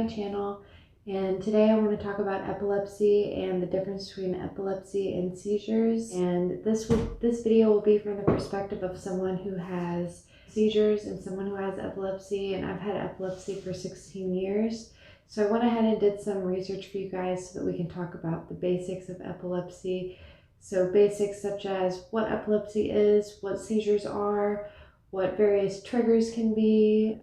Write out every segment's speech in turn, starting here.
my channel, and today I want to talk about epilepsy and the difference between epilepsy and seizures. And this video will be from the perspective of someone who has seizures and someone who has epilepsy, and I've had epilepsy for 16 years. So I went ahead and did some research for you guys so that we can talk about the basics of epilepsy. So basics such as what epilepsy is, what seizures are, what various triggers can be.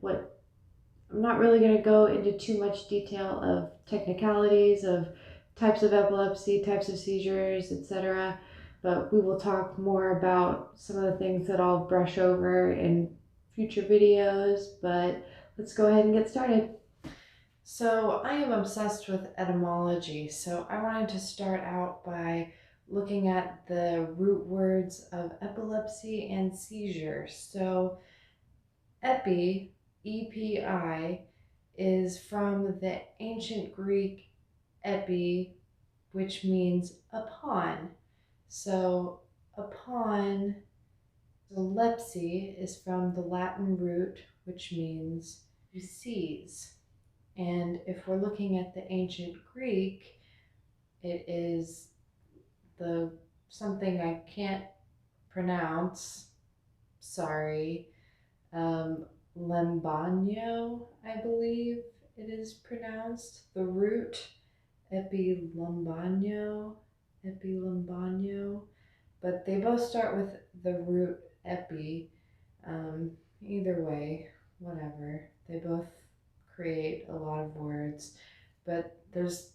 I'm not really going to go into too much detail of technicalities of types of epilepsy, types of seizures, etc. But we will talk more about some of the things that I'll brush over in future videos. But let's go ahead and get started. So I am obsessed with etymology, so I wanted to start out by looking at the root words of epilepsy and seizure. So epi, E-P-I, is from the ancient Greek epi, which means upon. So upon, epilepsy is from the Latin root, which means to seize. And if we're looking at the ancient Greek, it is something I can't pronounce, sorry, Ėpιλαμβάνω, I believe it is pronounced. The root, Ėpilαμβάνω, but they both start with the root epi. Either way, whatever. They both create a lot of words, but there's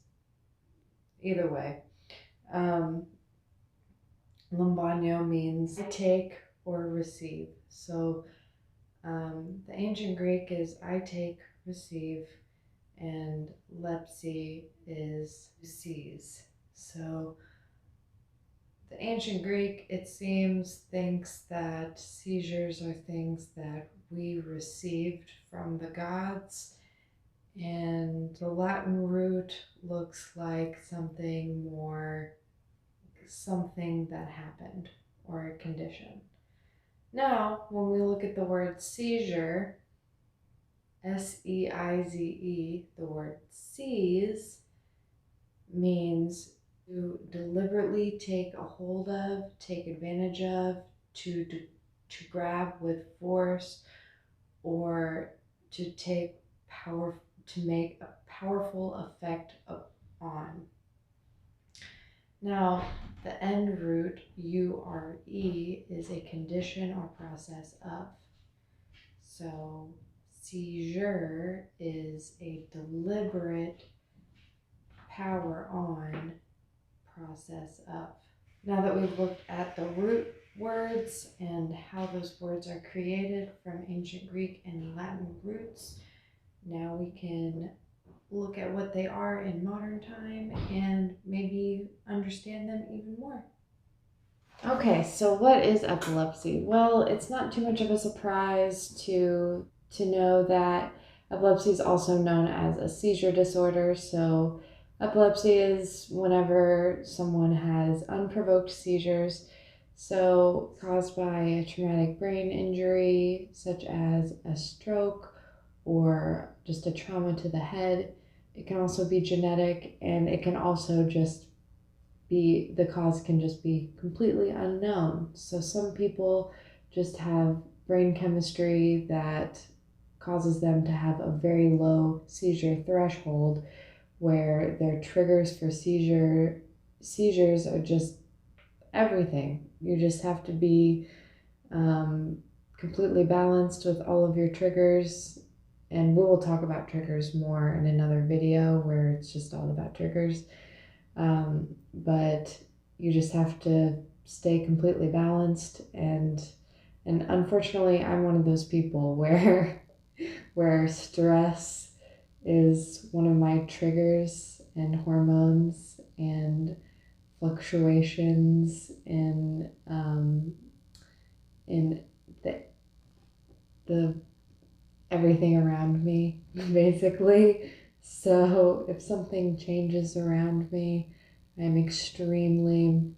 either way. Lambano means I take or receive. So the ancient Greek is I take, receive, and lepsy is seize. So the ancient Greek, it seems, thinks that seizures are things that we received from the gods, and the Latin root looks like something that happened or a condition. Now, when we look at the word seizure, S-E-I-Z-E, the word seize means to deliberately take a hold of, take advantage of, to grab with force, or to make a powerful effect on. Now, the end root, U-R-E, is a condition or process of. So seizure is a deliberate power on process of. Now that we've looked at the root words and how those words are created from ancient Greek and Latin roots, now we can look at what they are in modern time and maybe understand them even more. Okay, so what is epilepsy? Well, it's not too much of a surprise to know that epilepsy is also known as a seizure disorder. So epilepsy is whenever someone has unprovoked seizures, so caused by a traumatic brain injury, such as a stroke or just a trauma to the head. It can also be genetic, and it can also just be, the cause can just be completely unknown. So some people just have brain chemistry that causes them to have a very low seizure threshold, where their triggers for seizures are just everything. You just have to be completely balanced with all of your triggers. And we will talk about triggers more in another video where it's just all about triggers. But you just have to stay completely balanced. And unfortunately, I'm one of those people where stress is one of my triggers, and hormones and fluctuations in the everything around me, basically. So if something changes around me, I'm extremely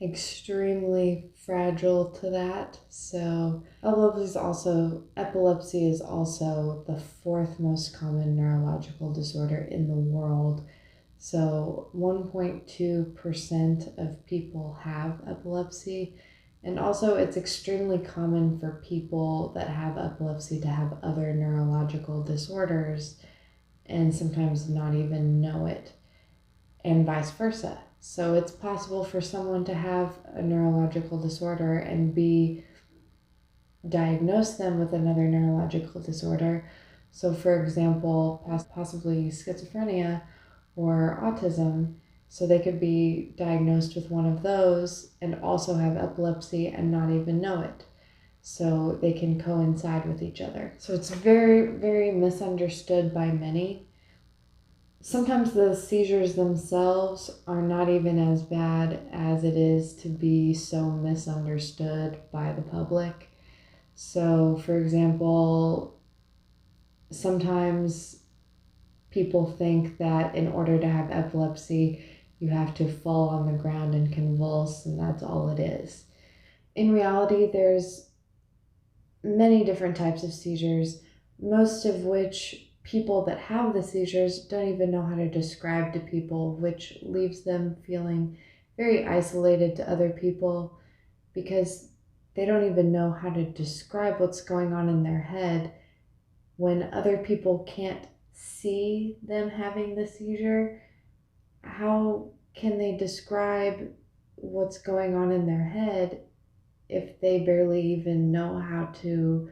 extremely fragile to that. So epilepsy is also the fourth most common neurological disorder in the world. So 1.2% of people have epilepsy. And also it's extremely common for people that have epilepsy to have other neurological disorders and sometimes not even know it, and vice versa. So it's possible for someone to have a neurological disorder and diagnose them with another neurological disorder. So for example, possibly schizophrenia or autism. So they could be diagnosed with one of those and also have epilepsy and not even know it. So they can coincide with each other. So it's very, very misunderstood by many. Sometimes the seizures themselves are not even as bad as it is to be so misunderstood by the public. So, for example, sometimes people think that in order to have epilepsy, you have to fall on the ground and convulse, and that's all it is. In reality, there's many different types of seizures, most of which people that have the seizures don't even know how to describe to people, which leaves them feeling very isolated to other people because they don't even know how to describe what's going on in their head when other people can't see them having the seizure. How can they describe what's going on in their head if they barely even know how to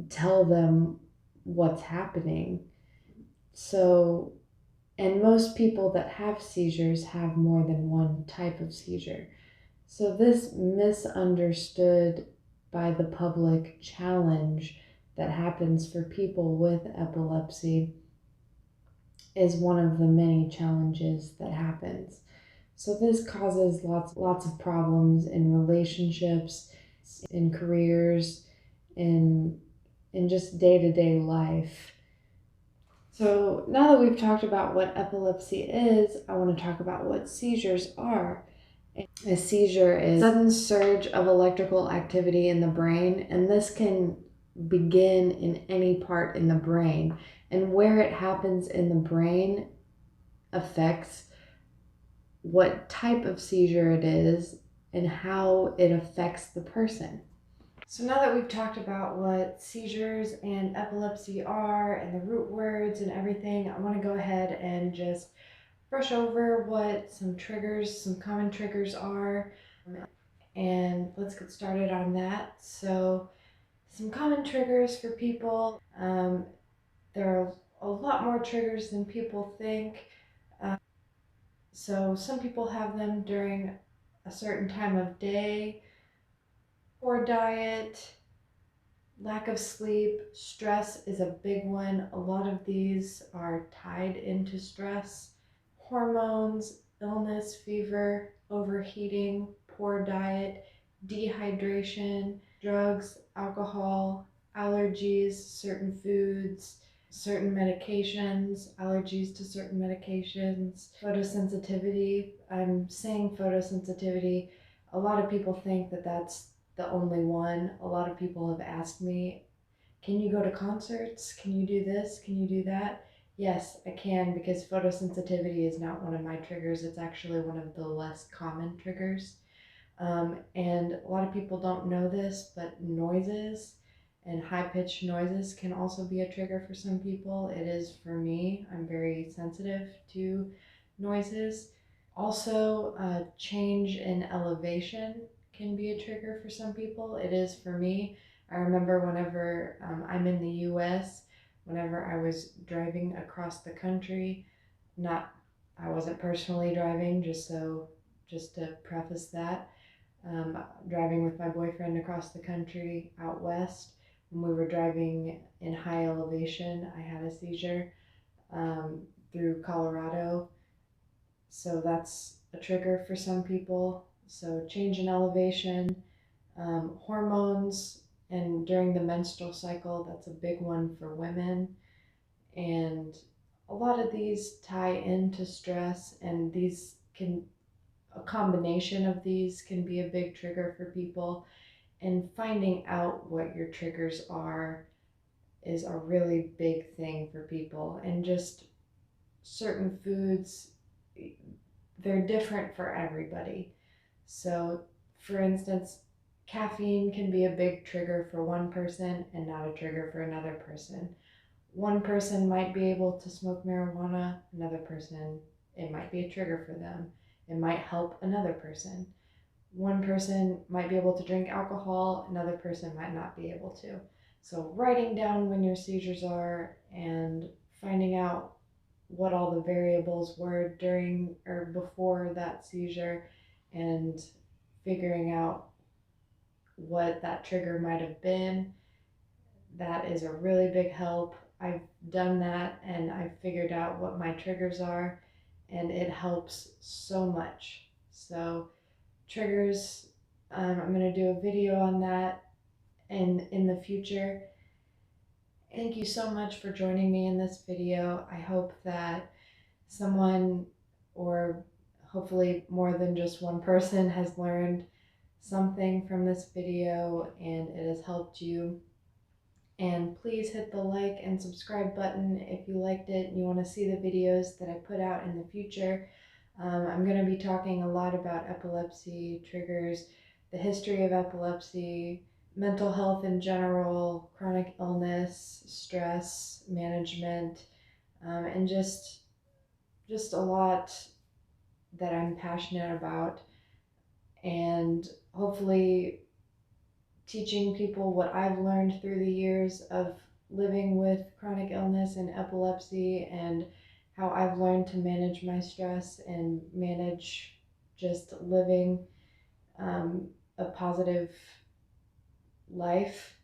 tell them what's happening? So, and most people that have seizures have more than one type of seizure. So this misunderstood by the public challenge that happens for people with epilepsy is one of the many challenges that happens. So this causes lots of problems in relationships, in careers, in just day-to-day life. So now that we've talked about what epilepsy is, I want to talk about what seizures are. A seizure is a sudden surge of electrical activity in the brain, and this can begin in any part in the brain. And where it happens in the brain affects what type of seizure it is and how it affects the person. So now that we've talked about what seizures and epilepsy are and the root words and everything, I want to go ahead and just brush over what some common triggers are, and let's get started on that. So some common triggers for people, there are a lot more triggers than people think. So some people have them during a certain time of day: poor diet, lack of sleep, stress is a big one. A lot of these are tied into stress. Hormones, illness, fever, overheating, poor diet, dehydration, drugs, alcohol, allergies, certain foods, certain medications, allergies to certain medications, photosensitivity. I'm saying photosensitivity. A lot of people think that that's the only one. A lot of people have asked me, can you go to concerts? Can you do this? Can you do that? Yes, I can, because photosensitivity is not one of my triggers. It's actually one of the less common triggers. And a lot of people don't know this, but noises and high-pitched noises can also be a trigger for some people. It is for me. I'm very sensitive to noises. Also, change in elevation can be a trigger for some people. It is for me. I remember whenever I'm in the US, whenever I was driving across the country, I wasn't personally driving, just to preface that, driving with my boyfriend across the country out west. When we were driving in high elevation, I had a seizure through Colorado. So that's a trigger for some people. So change in elevation, hormones, and during the menstrual cycle, that's a big one for women. And a lot of these tie into stress, and these can a combination of these can be a big trigger for people. And finding out what your triggers are is a really big thing for people. And just certain foods, they're different for everybody. So, for instance, caffeine can be a big trigger for one person and not a trigger for another person. One person might be able to smoke marijuana, another person, it might be a trigger for them. It might help another person. One person might be able to drink alcohol, another person might not be able to. So writing down when your seizures are and finding out what all the variables were during or before that seizure and figuring out what that trigger might have been, that is a really big help. I've done that and I've figured out what my triggers are, and it helps so much. So triggers, I'm going to do a video on that in the future. Thank you so much for joining me in this video. I hope that someone, or hopefully more than just one person, has learned something from this video and it has helped you. And please hit the like and subscribe button if you liked it and you want to see the videos that I put out in the future. I'm going to be talking a lot about epilepsy, triggers, the history of epilepsy, mental health in general, chronic illness, stress management, and just a lot that I'm passionate about, and hopefully teaching people what I've learned through the years of living with chronic illness and epilepsy, and how I've learned to manage my stress and manage just living a positive life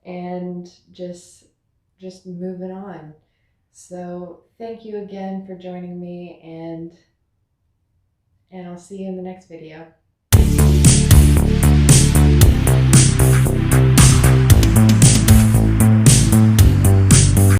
and just moving on. So thank you again for joining me, and I'll see you in the next video.